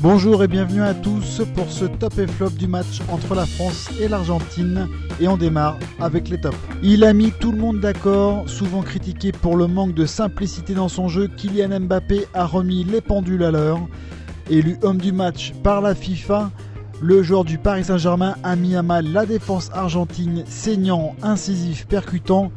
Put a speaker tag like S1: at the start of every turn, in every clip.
S1: Bonjour et bienvenue à tous pour ce top et flop du match entre la France et l'Argentine, et on démarre avec les tops. Il a mis tout le monde d'accord, souvent critiqué pour le manque de simplicité dans son jeu, Kylian Mbappé a remis les pendules à l'heure. Élu homme du match par la FIFA, le joueur du Paris Saint-Germain a mis à mal la défense argentine, saignant, incisif, percutant.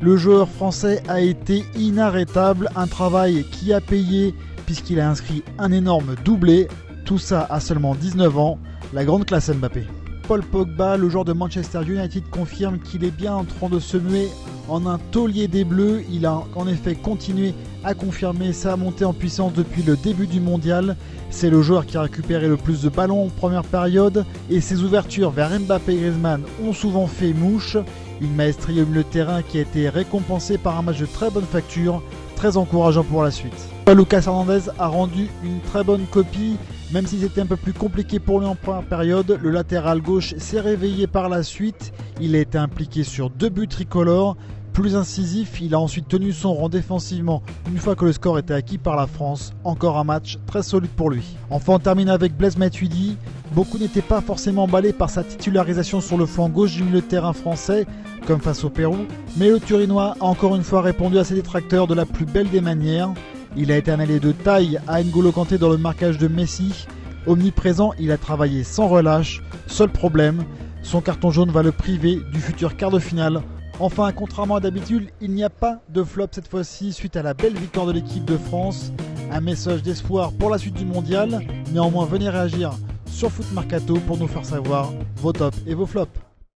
S1: Le joueur français a été inarrêtable, un travail qui a payé puisqu'il a inscrit un énorme doublé, tout ça à seulement 19 ans, la grande classe Mbappé. Paul Pogba, le joueur de Manchester United, confirme qu'il est bien en train de se muer en un taulier des Bleus. Il a en effet continué à confirmer sa montée en puissance depuis le début du mondial. C'est le joueur qui a récupéré le plus de ballons en première période et ses ouvertures vers Mbappé et Griezmann ont souvent fait mouche. Une maestrie au milieu de terrain qui a été récompensée par un match de très bonne facture, très encourageant pour la suite. Lucas Hernandez a rendu une très bonne copie, même si c'était un peu plus compliqué pour lui en première période. Le latéral gauche s'est réveillé par la suite, il a été impliqué sur 2 buts tricolores. Plus incisif, il a ensuite tenu son rang défensivement une fois que le score était acquis par la France. Encore un match très solide pour lui. Enfin, on termine avec Blaise Matuidi. Beaucoup n'étaient pas forcément emballés par sa titularisation sur le flanc gauche du milieu de terrain français, comme face au Pérou. Mais le Turinois a encore une fois répondu à ses détracteurs de la plus belle des manières. Il a été un allié de taille à N'Golo Kanté dans le marquage de Messi. Omniprésent, il a travaillé sans relâche. Seul problème, son carton jaune va le priver du futur quart de finale. Enfin, contrairement à d'habitude, il n'y a pas de flop cette fois-ci suite à la belle victoire de l'équipe de France. Un message d'espoir pour la suite du mondial. Néanmoins, venez réagir sur Foot Mercato pour nous faire savoir vos tops et vos flops.